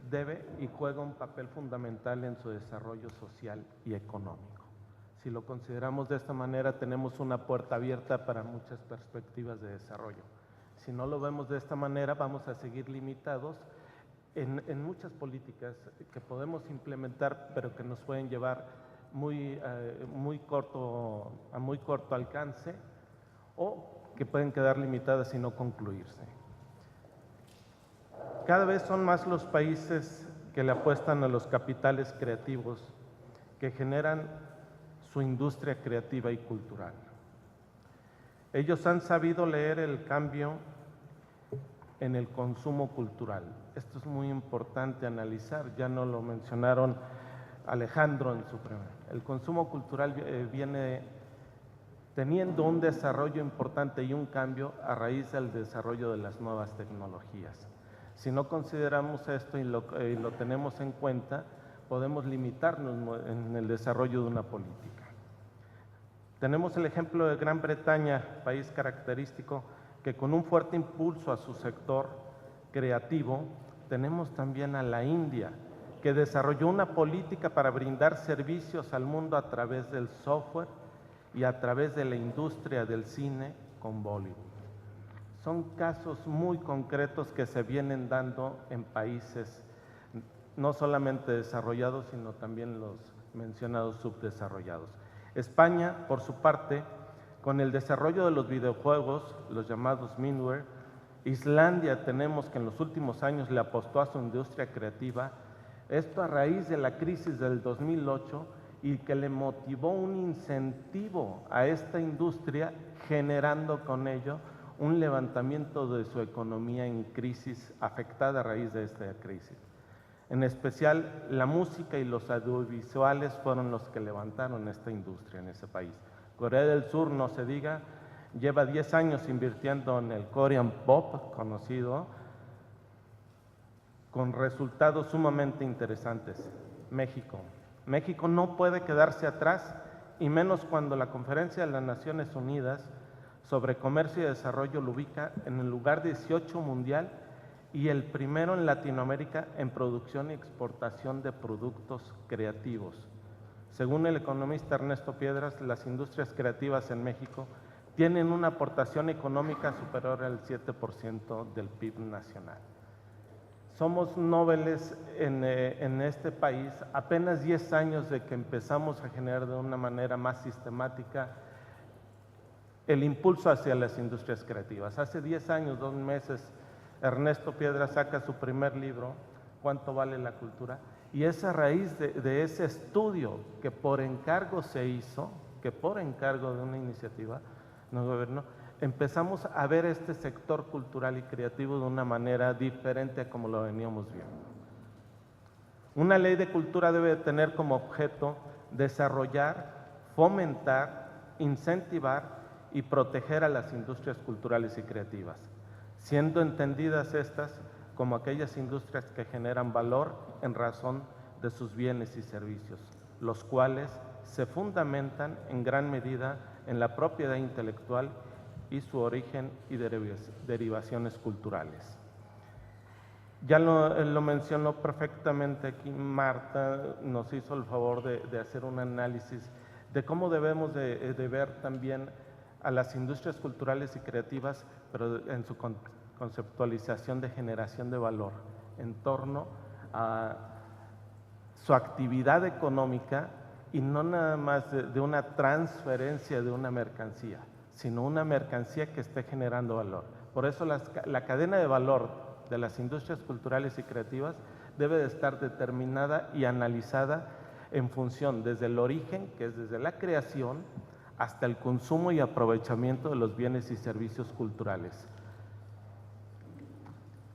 debe y juega un papel fundamental en su desarrollo social y económico. Si lo consideramos de esta manera, tenemos una puerta abierta para muchas perspectivas de desarrollo. Si no lo vemos de esta manera, vamos a seguir limitados en muchas políticas que podemos implementar, pero que nos pueden llevar a muy corto alcance, o que pueden quedar limitadas y no concluirse. Cada vez son más los países que le apuestan a los capitales creativos que generan su industria creativa y cultural. Ellos han sabido leer el cambio en el consumo cultural. Esto es muy importante analizar, ya no lo mencionaron Alejandro en su primer. El consumo cultural viene teniendo un desarrollo importante y un cambio a raíz del desarrollo de las nuevas tecnologías. Si no consideramos esto y lo tenemos en cuenta, podemos limitarnos en el desarrollo de una política. Tenemos el ejemplo de Gran Bretaña, país característico, que con un fuerte impulso a su sector creativo. Tenemos también a la India, que desarrolló una política para brindar servicios al mundo a través del software y a través de la industria del cine con Bollywood. Son casos muy concretos que se vienen dando en países no solamente desarrollados, sino también los mencionados subdesarrollados. España, por su parte, con el desarrollo de los videojuegos, los llamados Minware. Islandia, tenemos que en los últimos años le apostó a su industria creativa, esto a raíz de la crisis del 2008, y que le motivó un incentivo a esta industria, generando con ello un levantamiento de su economía en crisis, afectada a raíz de esta crisis. En especial, la música y los audiovisuales fueron los que levantaron esta industria en ese país. Corea del Sur, no se diga, lleva 10 años invirtiendo en el Korean Pop, conocido, con resultados sumamente interesantes. México no puede quedarse atrás, y menos cuando la Conferencia de las Naciones Unidas sobre Comercio y Desarrollo lo ubica en el lugar 18 mundial y el primero en Latinoamérica en producción y exportación de productos creativos. Según el economista Ernesto Piedras, las industrias creativas en México tienen una aportación económica superior al 7% del PIB nacional. Somos noveles en este país, apenas 10 años de que empezamos a generar de una manera más sistemática el impulso hacia las industrias creativas. Hace 10 años, 2 meses, Ernesto Piedras saca su primer libro, ¿Cuánto vale la cultura? Y es a raíz de ese estudio que por encargo se hizo, que por encargo de una iniciativa del gobierno, empezamos a ver este sector cultural y creativo de una manera diferente a como lo veníamos viendo. Una ley de cultura debe tener como objeto desarrollar, fomentar, incentivar y proteger a las industrias culturales y creativas, siendo entendidas estas como aquellas industrias que generan valor en razón de sus bienes y servicios, los cuales se fundamentan en gran medida en la propiedad intelectual y su origen y derivaciones culturales. Ya lo mencionó perfectamente aquí Marta, nos hizo el favor de hacer un análisis de cómo debemos de ver también a las industrias culturales y creativas, pero en su conceptualización de generación de valor en torno a su actividad económica, y no nada más de una transferencia de una mercancía, sino una mercancía que esté generando valor. Por eso la cadena de valor de las industrias culturales y creativas debe de estar determinada y analizada en función desde el origen, que es desde la creación, hasta el consumo y aprovechamiento de los bienes y servicios culturales.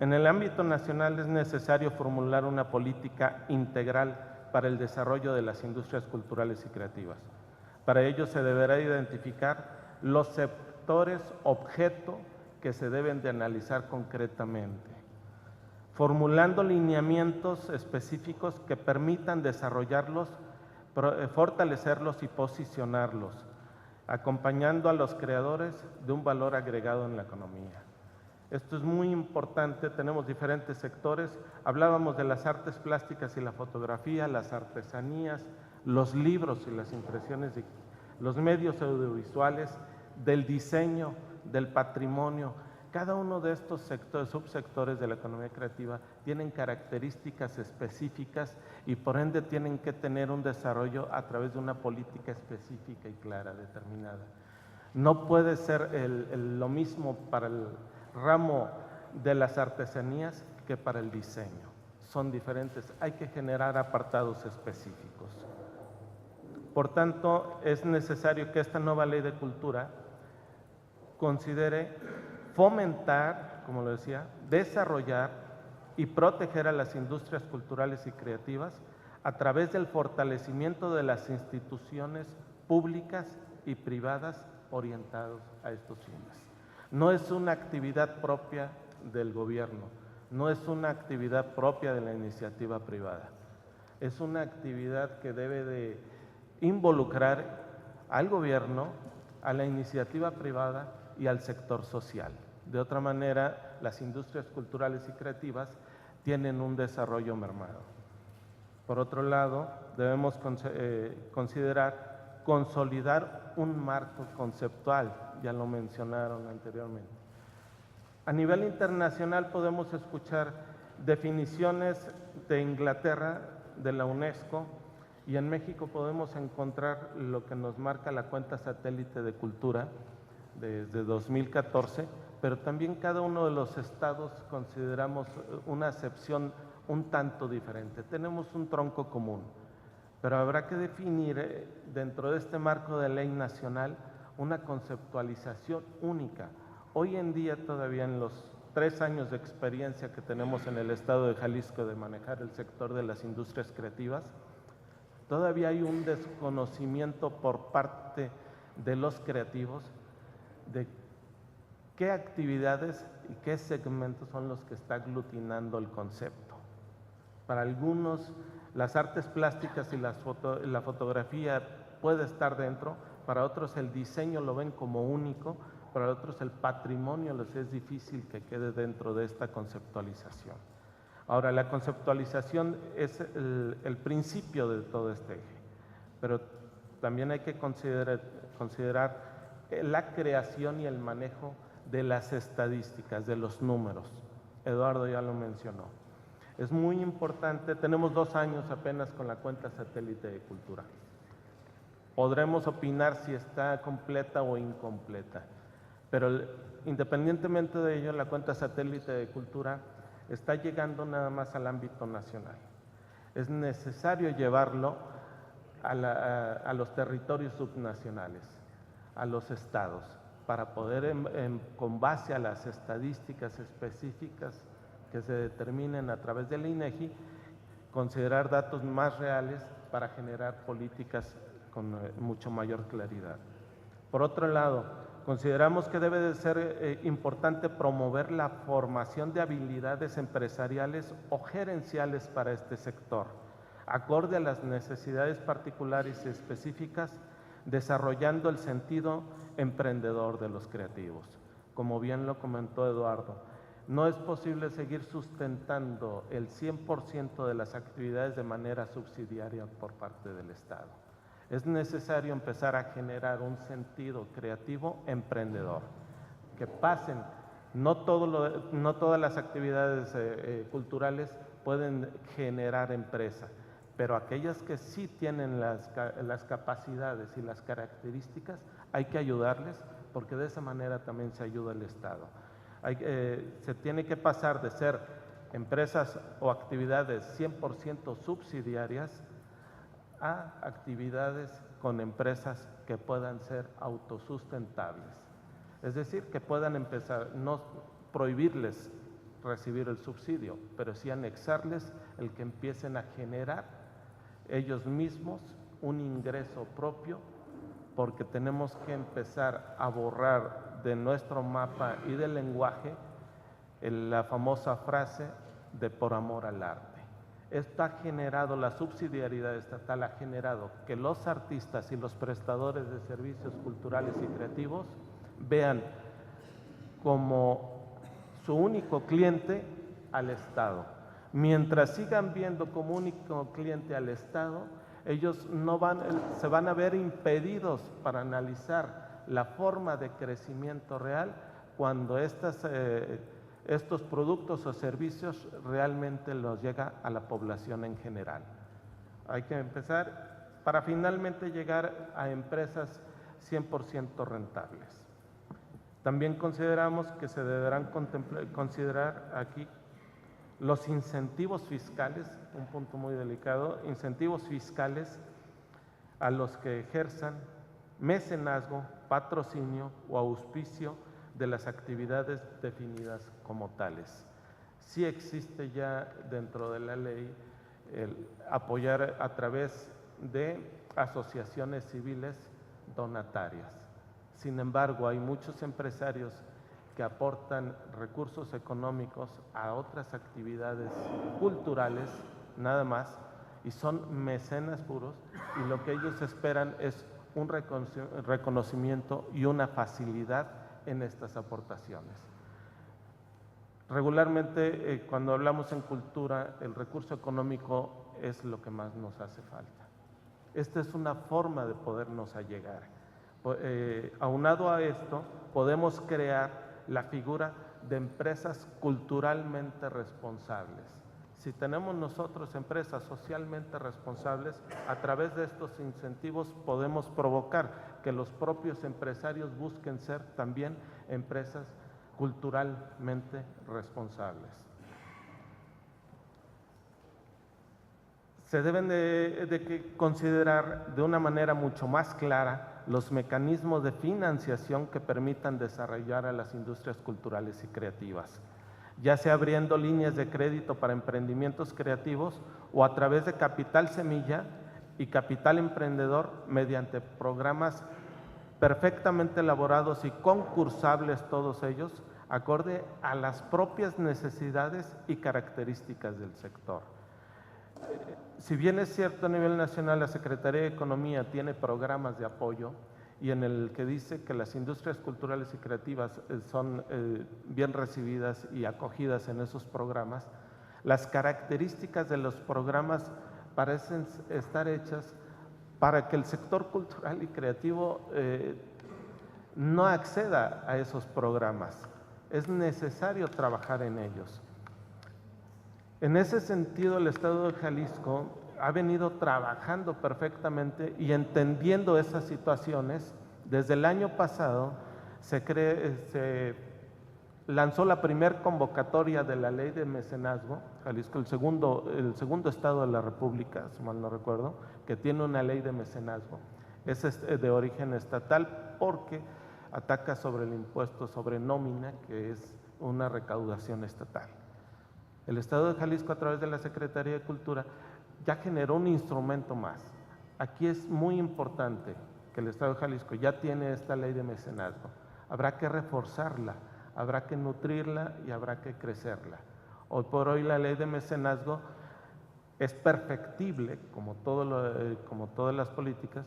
En el ámbito nacional es necesario formular una política integral para el desarrollo de las industrias culturales y creativas. Para ello se deberá identificar los sectores objeto que se deben de analizar concretamente, formulando lineamientos específicos que permitan desarrollarlos, fortalecerlos y posicionarlos, acompañando a los creadores de un valor agregado en la economía. Esto es muy importante, tenemos diferentes sectores. Hablábamos de las artes plásticas y la fotografía, las artesanías, los libros y las impresiones, los medios audiovisuales, del diseño, del patrimonio. Cada uno de estos sectores, subsectores de la economía creativa tienen características específicas y por ende tienen que tener un desarrollo a través de una política específica y clara, determinada. No puede ser lo mismo para el ramo de las artesanías que para el diseño. Son diferentes, hay que generar apartados específicos. Por tanto, es necesario que esta nueva ley de cultura considere fomentar, como lo decía, desarrollar y proteger a las industrias culturales y creativas a través del fortalecimiento de las instituciones públicas y privadas orientados a estos fines. No es una actividad propia del gobierno, no es una actividad propia de la iniciativa privada, es una actividad que debe de involucrar al gobierno, a la iniciativa privada y al sector social. De otra manera, las industrias culturales y creativas tienen un desarrollo mermado. Por otro lado, debemos consolidar un marco conceptual, ya lo mencionaron anteriormente. A nivel internacional podemos escuchar definiciones de Inglaterra, de la UNESCO, y en México podemos encontrar lo que nos marca la cuenta satélite de cultura desde 2014, pero también cada uno de los estados consideramos una acepción un tanto diferente. Tenemos un tronco común, pero habrá que definir dentro de este marco de ley nacional una conceptualización única. Hoy en día todavía en los 3 años de experiencia que tenemos en el estado de Jalisco de manejar el sector de las industrias creativas, todavía hay un desconocimiento por parte de los creativos de qué actividades y qué segmentos son los que está aglutinando el concepto. Para algunos, las artes plásticas y la fotografía puede estar dentro, para otros el diseño lo ven como único, para otros el patrimonio les es difícil que quede dentro de esta conceptualización. Ahora, la conceptualización es el principio de todo este eje, pero también hay que considerar la creación y el manejo de las estadísticas, de los números. Eduardo ya lo mencionó. Es muy importante, tenemos 2 años apenas con la cuenta satélite de cultura. Podremos opinar si está completa o incompleta, pero independientemente de ello, la cuenta satélite de cultura está llegando nada más al ámbito nacional. Es necesario llevarlo a los territorios subnacionales, a los estados, para poder, con base a las estadísticas específicas que se determinen a través del INEGI, considerar datos más reales para generar políticas con mucho mayor claridad. Por otro lado, consideramos que debe de ser importante promover la formación de habilidades empresariales o gerenciales para este sector, acorde a las necesidades particulares y específicas, desarrollando el sentido emprendedor de los creativos. Como bien lo comentó Eduardo, no es posible seguir sustentando el 100% de las actividades de manera subsidiaria por parte del Estado. Es necesario empezar a generar un sentido creativo emprendedor, que pasen, no todas las actividades culturales pueden generar empresa, pero aquellas que sí tienen las capacidades y las características, hay que ayudarles, porque de esa manera también se ayuda el Estado. Se tiene que pasar de ser empresas o actividades 100% subsidiarias a actividades con empresas que puedan ser autosustentables. Es decir, que puedan empezar, no prohibirles recibir el subsidio, pero sí anexarles el que empiecen a generar ellos mismos un ingreso propio, porque tenemos que empezar a borrar de nuestro mapa y del lenguaje la famosa frase de por amor al arte. Esto ha generado, la subsidiariedad estatal ha generado que los artistas y los prestadores de servicios culturales y creativos vean como su único cliente al Estado. Mientras sigan viendo como único cliente al Estado, ellos se van a ver impedidos para analizar la forma de crecimiento real cuando estos productos o servicios realmente los llega a la población en general. Hay que empezar para finalmente llegar a empresas 100% rentables. También consideramos que se deberán considerar aquí los incentivos fiscales, un punto muy delicado, incentivos fiscales a los que ejerzan mecenazgo, patrocinio o auspicio de las actividades definidas como tales. Sí existe ya dentro de la ley el apoyar a través de asociaciones civiles donatarias. Sin embargo, hay muchos empresarios que aportan recursos económicos a otras actividades culturales, nada más, y son mecenas puros, y lo que ellos esperan es un reconocimiento y una facilidad en estas aportaciones. Regularmente, cuando hablamos en cultura, el recurso económico es lo que más nos hace falta. Esta es una forma de podernos allegar. Aunado a esto, podemos crear la figura de empresas culturalmente responsables. Si tenemos nosotros empresas socialmente responsables, a través de estos incentivos podemos provocar que los propios empresarios busquen ser también empresas culturalmente responsables. Se deben de considerar de una manera mucho más clara los mecanismos de financiación que permitan desarrollar a las industrias culturales y creativas, ya sea abriendo líneas de crédito para emprendimientos creativos o a través de capital semilla y capital emprendedor mediante programas perfectamente elaborados y concursables todos ellos, acorde a las propias necesidades y características del sector. Si bien es cierto a nivel nacional la Secretaría de Economía tiene programas de apoyo y en el que dice que las industrias culturales y creativas son bien recibidas y acogidas en esos programas, las características de los programas parecen estar hechas para que el sector cultural y creativo no acceda a esos programas. Es necesario trabajar en ellos. En ese sentido, el Estado de Jalisco ha venido trabajando perfectamente y entendiendo esas situaciones. Desde el año pasado se lanzó la primera convocatoria de la ley de mecenazgo, Jalisco, el segundo estado de la República, si mal no recuerdo, que tiene una ley de mecenazgo. Es de origen estatal porque ataca sobre el impuesto sobre nómina, que es una recaudación estatal. El Estado de Jalisco, a través de la Secretaría de Cultura, ya generó un instrumento más. Aquí es muy importante que el Estado de Jalisco ya tiene esta ley de mecenazgo. Habrá que reforzarla, habrá que nutrirla y habrá que crecerla. Hoy por hoy la ley de mecenazgo es perfectible, como todas las políticas,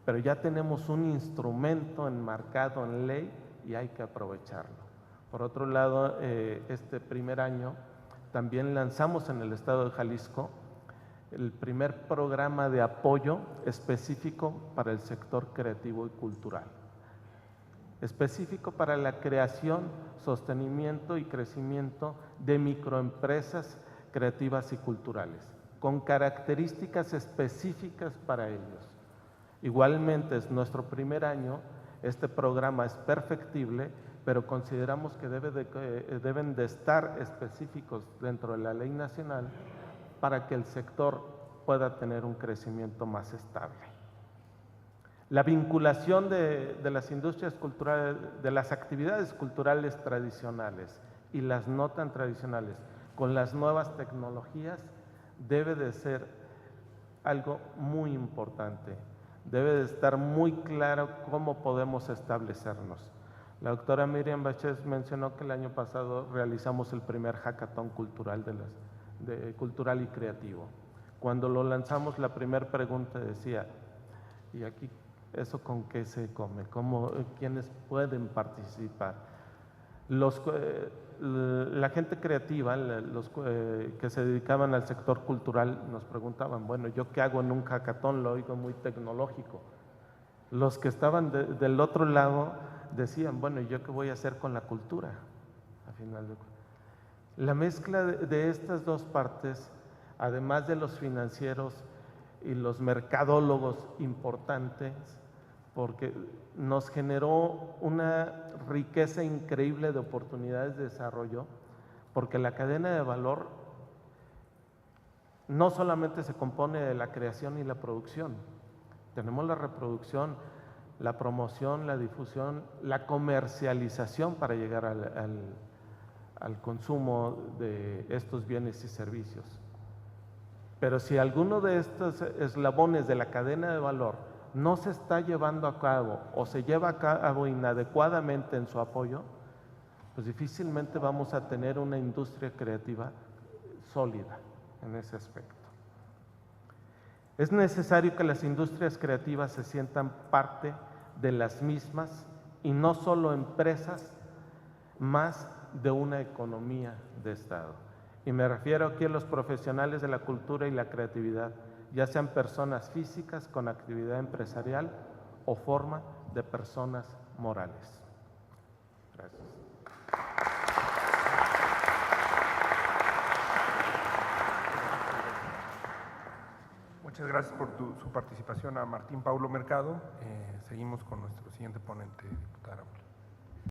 pero ya tenemos un instrumento enmarcado en ley y hay que aprovecharlo. Por otro lado, este primer año también lanzamos en el Estado de Jalisco el primer programa de apoyo específico para el sector creativo y cultural, específico para la creación, sostenimiento y crecimiento de microempresas creativas y culturales, con características específicas para ellos. Igualmente, es nuestro primer año, este programa es perfectible, pero consideramos que deben de estar específicos dentro de la ley nacional para que el sector pueda tener un crecimiento más estable. La vinculación de las industrias culturales, de las actividades culturales tradicionales y las no tan tradicionales con las nuevas tecnologías debe de ser algo muy importante. Debe de estar muy claro cómo podemos establecernos. La doctora Miriam Báchez mencionó que el año pasado realizamos el primer hackathon cultural cultural y creativo. Cuando lo lanzamos, la primera pregunta decía, ¿y aquí eso con qué se come? ¿Quiénes pueden participar? La gente creativa, los que se dedicaban al sector cultural, nos preguntaban, bueno, ¿yo qué hago en un hackathon? Lo oigo muy tecnológico. Los que estaban del otro lado decían, bueno, ¿y yo qué voy a hacer con la cultura? A final de cuentas. La mezcla de estas dos partes, además de los financieros y los mercadólogos importantes, porque nos generó una riqueza increíble de oportunidades de desarrollo, porque la cadena de valor no solamente se compone de la creación y la producción, tenemos la reproducción, la promoción, la difusión, la comercialización para llegar al consumo de estos bienes y servicios. Pero si alguno de estos eslabones de la cadena de valor no se está llevando a cabo o se lleva a cabo inadecuadamente en su apoyo, pues difícilmente vamos a tener una industria creativa sólida en ese aspecto. Es necesario que las industrias creativas se sientan parte de las mismas y no solo empresas más de una economía de Estado. Y me refiero aquí a los profesionales de la cultura y la creatividad, ya sean personas físicas con actividad empresarial o forma de personas morales. Gracias. Muchas gracias por su participación a Martín Paulo Mercado. Seguimos con nuestro siguiente ponente, diputada.